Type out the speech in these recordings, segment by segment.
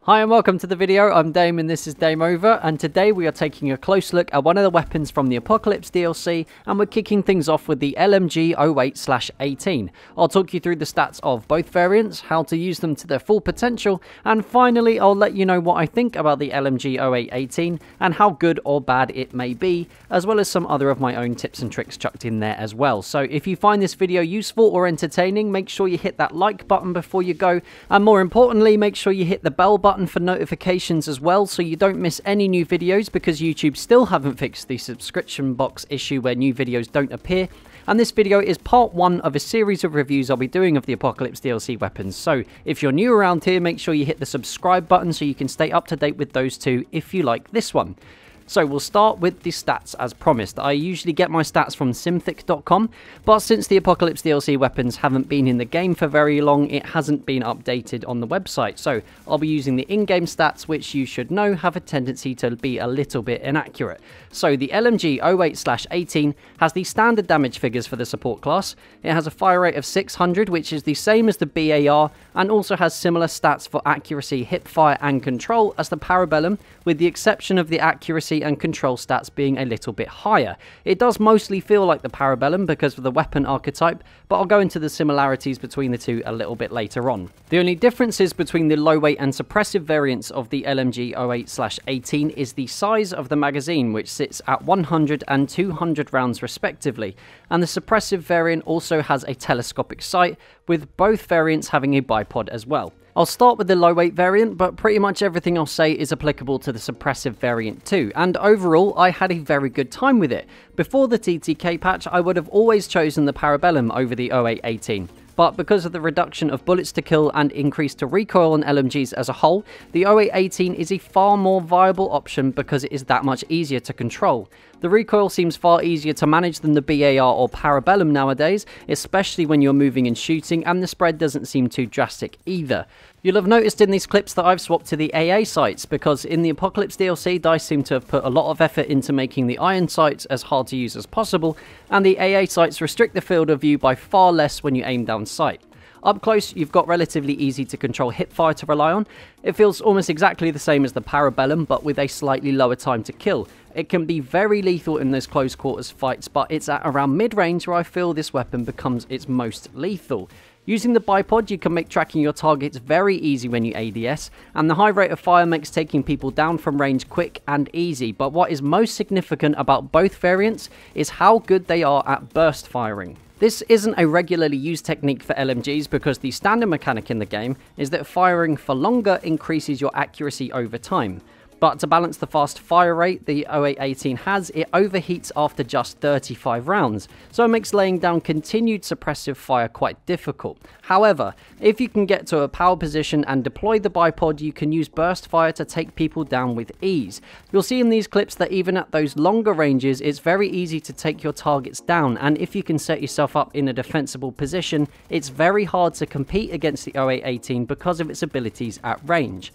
Hi and welcome to the video. I'm Dame and this is Dame Over, and today we are taking a close look at one of the weapons from the Apocalypse DLC, and we're kicking things off with the LMG 08/18. I'll talk you through the stats of both variants, how to use them to their full potential, and finally I'll let you know what I think about the LMG 08/18 and how good or bad it may be, as well as some other of my own tips and tricks chucked in there as well. So if you find this video useful or entertaining, make sure you hit that like button before you go, and more importantly, make sure you hit the bell button for notifications as well, so you don't miss any new videos, because YouTube still haven't fixed the subscription box issue where new videos don't appear. And this video is part one of a series of reviews I'll be doing of the Apocalypse DLC weapons. So if you're new around here, make sure you hit the subscribe button so you can stay up to date with those two if you like this one. So we'll start with the stats as promised. I usually get my stats from Simthic.com, but since the Apocalypse DLC weapons haven't been in the game for very long, it hasn't been updated on the website. So I'll be using the in-game stats, which you should know have a tendency to be a little bit inaccurate. So the LMG 08/18 has the standard damage figures for the support class. It has a fire rate of 600, which is the same as the BAR, and also has similar stats for accuracy, hipfire and control as the Parabellum, with the exception of the accuracy and control stats being a little bit higher. It does mostly feel like the Parabellum because of the weapon archetype, but I'll go into the similarities between the two a little bit later on. The only differences between the low weight and suppressive variants of the LMG 08/18 is the size of the magazine, which sits at 100 and 200 rounds respectively, and the suppressive variant also has a telescopic sight, with both variants having a bipod as well. I'll start with the low weight variant, but pretty much everything I'll say is applicable to the suppressive variant too, and overall I had a very good time with it. Before the TTK patch, I would have always chosen the Parabellum over the 08/18. But because of the reduction of bullets to kill and increase to recoil on LMGs as a whole, the 08/18 is a far more viable option because it is that much easier to control. The recoil seems far easier to manage than the BAR or Parabellum nowadays, especially when you're moving and shooting, and the spread doesn't seem too drastic either. You'll have noticed in these clips that I've swapped to the AA sights, because in the Apocalypse DLC, DICE seem to have put a lot of effort into making the iron sights as hard to use as possible, and the AA sights restrict the field of view by far less when you aim down sight. Up close, you've got relatively easy to control hipfire to rely on. It feels almost exactly the same as the Parabellum, but with a slightly lower time to kill. It can be very lethal in those close quarters fights, but it's at around mid-range where I feel this weapon becomes its most lethal. Using the bipod, you can make tracking your targets very easy when you ADS, and the high rate of fire makes taking people down from range quick and easy. But what is most significant about both variants is how good they are at burst firing. This isn't a regularly used technique for LMGs because the standard mechanic in the game is that firing for longer increases your accuracy over time. But to balance the fast fire rate the 08/18 has, it overheats after just 35 rounds, so it makes laying down continued suppressive fire quite difficult. However, if you can get to a power position and deploy the bipod, you can use burst fire to take people down with ease. You'll see in these clips that even at those longer ranges, it's very easy to take your targets down, and if you can set yourself up in a defensible position, it's very hard to compete against the 08/18 because of its abilities at range.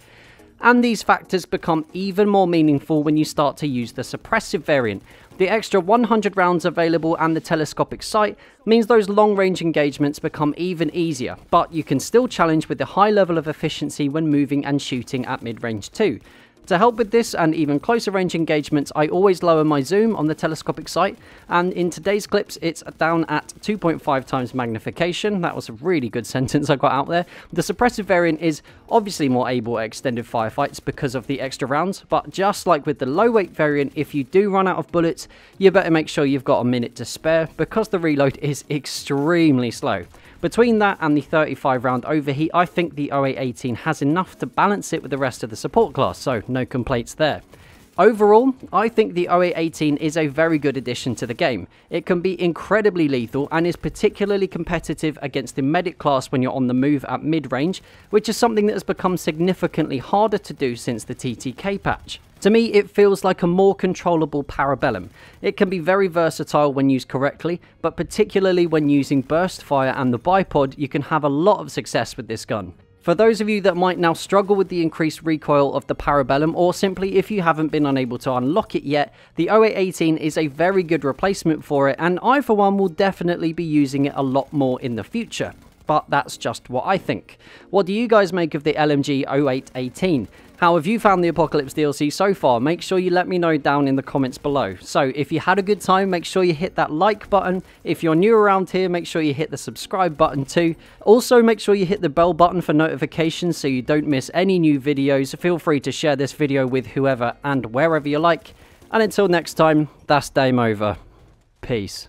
And these factors become even more meaningful when you start to use the suppressive variant. The extra 100 rounds available and the telescopic sight means those long-range engagements become even easier, but you can still challenge with the high level of efficiency when moving and shooting at mid-range too. To help with this and even closer range engagements, I always lower my zoom on the telescopic sight, and in today's clips it's down at 2.5 times magnification. That was a really good sentence I got out there. The suppressive variant is obviously more able at extended firefights because of the extra rounds, but just like with the low weight variant, if you do run out of bullets, you better make sure you've got a minute to spare because the reload is extremely slow. Between that and the 35 round overheat, I think the 08/18 has enough to balance it with the rest of the support class, so no complaints there. Overall, I think the 08/18 is a very good addition to the game. It can be incredibly lethal and is particularly competitive against the medic class when you're on the move at mid-range, which is something that has become significantly harder to do since the TTK patch. To me, it feels like a more controllable Parabellum. It can be very versatile when used correctly, but particularly when using burst fire and the bipod, you can have a lot of success with this gun. For those of you that might now struggle with the increased recoil of the Parabellum, or simply if you haven't been unable to unlock it yet, the 08/18 is a very good replacement for it, and I for one will definitely be using it a lot more in the future. but that's just what I think. What do you guys make of the LMG 0818? How have you found the Apocalypse DLC so far? Make sure you let me know down in the comments below. So if you had a good time, make sure you hit that like button. If you're new around here, make sure you hit the subscribe button too. Also, make sure you hit the bell button for notifications so you don't miss any new videos. Feel free to share this video with whoever and wherever you like. And until next time, that's Dame over. Peace.